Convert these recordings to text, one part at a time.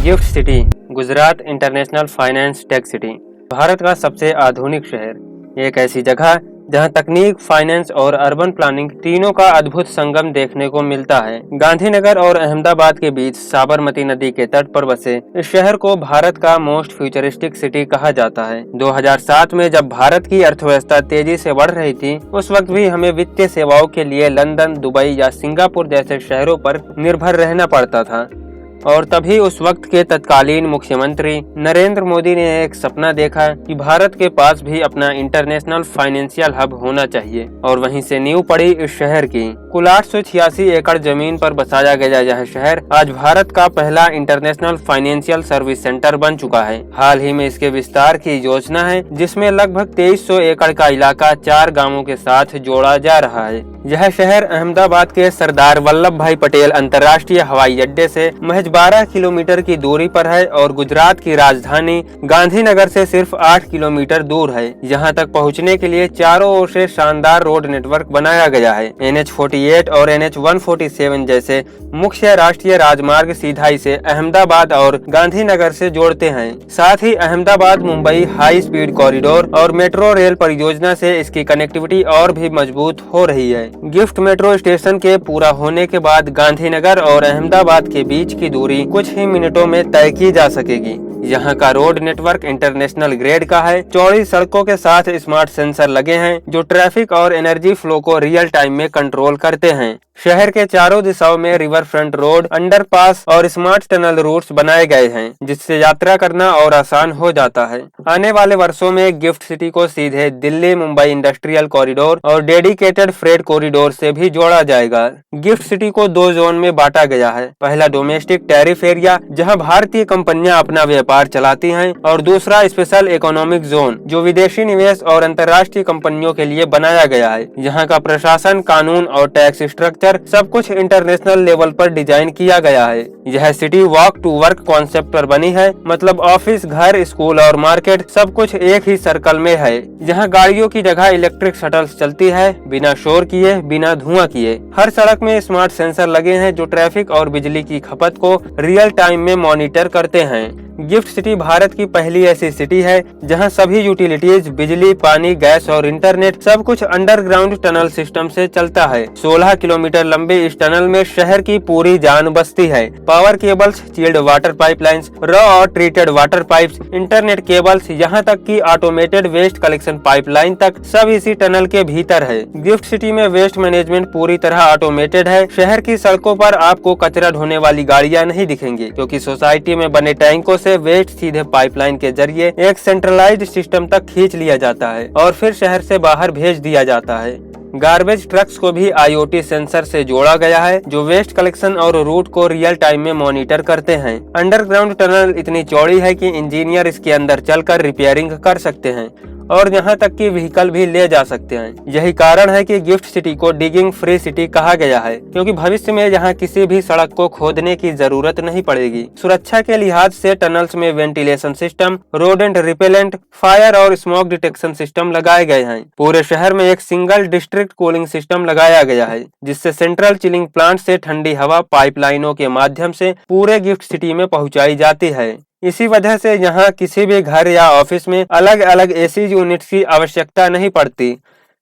Gift city Gujarat international finance tech city Bharat का सबसे आधुनिक शहर। एक ऐसी जगह जहां तकनीक, फाइनेंस और अर्बन प्लानिंग तीनों का अद्भुत संगम देखने को मिलता है। गांधीनगर और अहमदाबाद के बीच साबरमती नदी के तट पर बसे इस शहर को भारत का मोस्ट फ्यूचरिस्टिक सिटी कहा जाता है। 2007 में जब भारत की अर्थव्यवस्था तेजी से बढ़ रही थी, उस वक्त भी हमें वित्तीय सेवाओं के लिए लंदन, दुबई या सिंगापुर जैसे शहरों पर निर्भर रहना पड़ता था। और तभी उस वक्त के तत्कालीन मुख्यमंत्री नरेंद्र मोदी ने एक सपना देखा कि भारत के पास भी अपना इंटरनेशनल फाइनेंशियल हब होना चाहिए, और वहीं से नींव पड़ी इस शहर की। कुल 886 एकड़ जमीन पर बसाया गया यह शहर आज भारत का पहला इंटरनेशनल फाइनेंशियल सर्विस सेंटर बन चुका है। हाल ही में इसके विस्तार की योजना है, जिसमें लगभग 2300 एकड़ का इलाका 4 गांवों के साथ जोड़ा जा रहा है। यह शहर अहमदाबाद के सरदार वल्लभ भाई पटेल अंतर्राष्ट्रीय हवाई अड्डे से महज 12 किलोमीटर की दूरी पर है और गुजरात की राजधानी गांधीनगर से सिर्फ 8 किलोमीटर दूर है। यहाँ तक पहुँचने के लिए चारों ओर से शानदार रोड नेटवर्क बनाया गया है। NH48 और NH147 जैसे मुख्य राष्ट्रीय राजमार्ग सीधा इसे अहमदाबाद और गांधीनगर से जोड़ते हैं। साथ ही Ahmedabad Mumbai high speed corridor और मेट्रो रेल परियोजना से इसकी कनेक्टिविटी और भी मजबूत हो रही है। गिफ्ट मेट्रो स्टेशन के पूरा होने के बाद गांधीनगर और अहमदाबाद के बीच की दूरी कुछ ही मिनटों में तय की जा सकेगी। यहाँ का रोड नेटवर्क इंटरनेशनल ग्रेड का है। चौड़ी सड़कों के साथ स्मार्ट सेंसर लगे हैं जो ट्रैफिक और एनर्जी फ्लो को रियल टाइम में कंट्रोल करते हैं। शहर के चारों दिशाओं में रिवर फ्रंट रोड, अंडरपास और स्मार्ट टनल रूट्स बनाए गए हैं, जिससे यात्रा करना और आसान हो जाता है। आने वाले वर्षों में गिफ्ट सिटी को सीधे दिल्ली मुंबई इंडस्ट्रियल कॉरिडोर और डेडिकेटेड फ्रेट कॉरिडोर से भी जोड़ा जाएगा। गिफ्ट सिटी को 2 जोन में बांटा गया है। पहला डोमेस्टिक टैरिफ एरिया, जहां भारतीय कंपनियां अपना व्यापार चलाती हैं, और दूसरा स्पेशल इकोनॉमिक जोन, जो विदेशी निवेश और अंतर्राष्ट्रीय कंपनियों के लिए बनाया गया है। यहाँ का प्रशासन, कानून और टैक्स स्ट्रक्चर सब कुछ इंटरनेशनल लेवल पर डिजाइन किया गया है। यह city walk to work concept पर बनी है, मतलब ऑफिस, घर, स्कूल और मार्केट सब कुछ एक ही सर्कल में है। यहाँ गाड़ियों की जगह इलेक्ट्रिक शटल्स चलती है, बिना शोर किए, बिना धुआं किए। हर सड़क में स्मार्ट सेंसर लगे हैं जो ट्रैफिक और बिजली की खपत को रियल टाइम में मॉनिटर करते हैं। गिफ्ट सिटी भारत की पहली ऐसी सिटी है जहां सभी यूटिलिटीज, बिजली, पानी, गैस और इंटरनेट सब कुछ अंडरग्राउंड टनल सिस्टम से चलता है। 16 किलोमीटर लंबे इस टनल में शहर की पूरी जान बसती है। Power cables, chilled water pipelines, raw और treated water pipes, internet cables, यहाँ तक कि ऑटोमेटेड वेस्ट कलेक्शन पाइपलाइन तक सब इसी टनल के भीतर है। गिफ्ट सिटी में वेस्ट मैनेजमेंट पूरी तरह ऑटोमेटेड है। शहर की सड़कों पर आपको कचरा ढोने वाली गाड़ियां नहीं दिखेंगी, क्योंकि सोसाइटी में बने टैंकों से वेस्ट सीधे पाइपलाइन के जरिए एक सेंट्रलाइज्ड सिस्टम तक खींच लिया जाता है और फिर शहर से बाहर भेज दिया जाता है। गार्बेज ट्रक्स को भी IoT सेंसर से जोड़ा गया है, जो वेस्ट कलेक्शन और रूट को रियल टाइम में मॉनिटर करते हैं। अंडरग्राउंड टनल इतनी चौड़ी है कि इंजीनियर इसके अंदर चलकर रिपेयरिंग कर सकते हैं और यहाँ तक कि व्हीकल भी ले जा सकते हैं। यही कारण है कि गिफ्ट सिटी को डिगिंग फ्री सिटी कहा गया है, क्योंकि भविष्य में यहाँ किसी भी सड़क को खोदने की जरूरत नहीं पड़ेगी। सुरक्षा के लिहाज से टनल्स में ventilation system, rodent repellent, fire और स्मोक डिटेक्शन सिस्टम लगाए गए हैं। पूरे शहर में एक सिंगल डिस्ट्रिक्ट कूलिंग सिस्टम लगाया गया है, जिससे सेंट्रल चिलिंग प्लांट से ठंडी हवा पाइपलाइनों के माध्यम से पूरे गिफ्ट सिटी में पहुँचाई जाती है। इसी वजह से यहाँ किसी भी घर या ऑफिस में अलग अलग AC यूनिट्स की आवश्यकता नहीं पड़ती।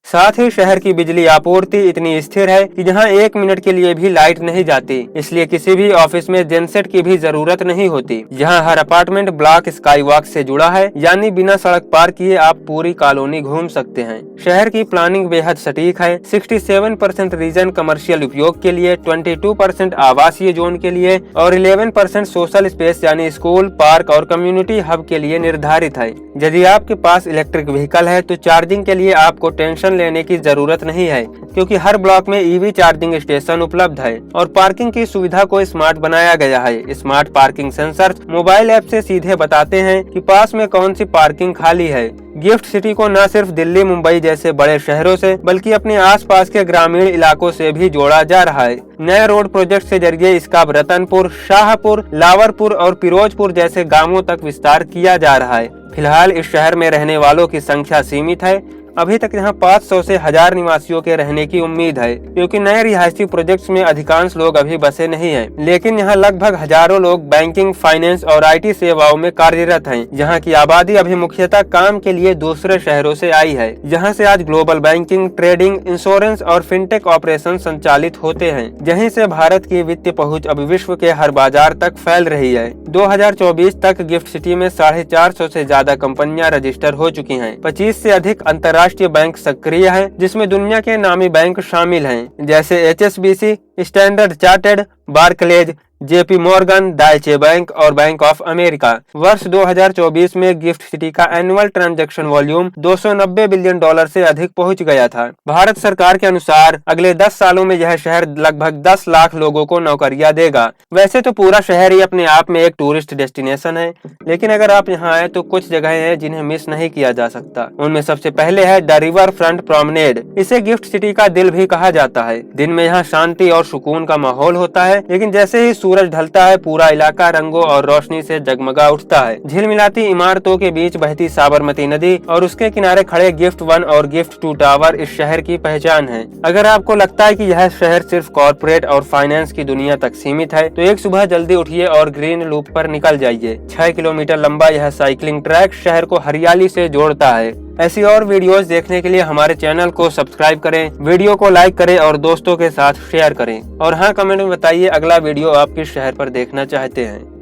साथ ही शहर की बिजली आपूर्ति इतनी स्थिर है कि यहाँ 1 मिनट के लिए भी लाइट नहीं जाती, इसलिए किसी भी ऑफिस में जेनसेट की भी जरूरत नहीं होती। यहाँ हर अपार्टमेंट ब्लॉक स्काई वॉक से जुड़ा है, यानी बिना सड़क पार किए आप पूरी कॉलोनी घूम सकते हैं। शहर की प्लानिंग बेहद सटीक है। 67% रीजन कमर्शियल उपयोग के लिए, 22% आवासीय जोन के लिए और 11% सोशल स्पेस यानी स्कूल, पार्क और कम्युनिटी हब के लिए निर्धारित है। यदि आपके पास इलेक्ट्रिक व्हीकल है तो चार्जिंग के लिए आपको टेंशन लेने की जरूरत नहीं है, क्योंकि हर ब्लॉक में EV चार्जिंग स्टेशन उपलब्ध है और पार्किंग की सुविधा को स्मार्ट बनाया गया है। Smart parking sensor mobile app से सीधे बताते हैं कि पास में कौन सी पार्किंग खाली है। गिफ्ट सिटी को न सिर्फ दिल्ली, मुंबई जैसे बड़े शहरों से बल्कि अपने आसपास के ग्रामीण इलाकों से भी जोड़ा जा रहा है। नए रोड प्रोजेक्ट के जरिए इसका रतनपुर, शाहपुर, लावरपुर और फिरोजपुर जैसे गांवों तक विस्तार किया जा रहा है। फिलहाल इस शहर में रहने वालों की संख्या सीमित है। अभी तक यहाँ 500 से 1000 निवासियों के रहने की उम्मीद है, क्योंकि नए रिहायशी प्रोजेक्ट्स में अधिकांश लोग अभी बसे नहीं हैं। लेकिन यहाँ लगभग हजारों लोग बैंकिंग, फाइनेंस और IT सेवाओं में कार्यरत हैं। यहाँ की आबादी अभी मुख्यतः काम के लिए दूसरे शहरों से आई है। यहाँ से आज ग्लोबल बैंकिंग, ट्रेडिंग, इंश्योरेंस और फिनटेक ऑपरेशन संचालित होते हैं। यहीं से भारत की वित्तीय पहुंच अब विश्व के हर बाजार तक फैल रही है। 2024 तक गिफ्ट सिटी में 450 से ज्यादा कंपनियां रजिस्टर हो चुकी हैं। 25 से अधिक अंतर्राष्ट्रीय बैंक सक्रिय हैं, जिसमें दुनिया के नामी बैंक शामिल हैं, जैसे HSBC, Standard Chartered, Barclays, JP Morgan, Deutsche bank और बैंक ऑफ अमेरिका। वर्ष 2024 में गिफ्ट सिटी का एनुअल ट्रांजैक्शन वॉल्यूम $290 बिलियन से अधिक पहुंच गया था। भारत सरकार के अनुसार अगले 10 सालों में यह शहर लगभग 10 लाख लोगों को नौकरियां देगा। वैसे तो पूरा शहर ही अपने आप में एक टूरिस्ट डेस्टिनेशन है, लेकिन अगर आप यहाँ आए तो कुछ जगहें हैं जिन्हें मिस नहीं किया जा सकता। उनमें सबसे पहले है द रिवर फ्रंट प्रोमेनेड। इसे गिफ्ट सिटी का दिल भी कहा जाता है। दिन में यहाँ शांति और सुकून का माहौल होता है, लेकिन जैसे ही सूरज ढलता है पूरा इलाका रंगों और रोशनी से जगमगा उठता है। झिलमिलाती इमारतों के बीच बहती साबरमती नदी और उसके किनारे खड़े गिफ्ट 1 और गिफ्ट 2 टावर इस शहर की पहचान है। अगर आपको लगता है कि यह शहर सिर्फ कॉर्पोरेट और फाइनेंस की दुनिया तक सीमित है, तो एक सुबह जल्दी उठिए और ग्रीन लूप पर निकल जाइए। 6 किलोमीटर लंबा यह साइकिलिंग ट्रैक शहर को हरियाली से जोड़ता है। ऐसी और वीडियोस देखने के लिए हमारे चैनल को सब्सक्राइब करें, वीडियो को लाइक करें और दोस्तों के साथ शेयर करें। और हाँ, कमेंट में बताइए अगला वीडियो आप किस शहर पर देखना चाहते हैं।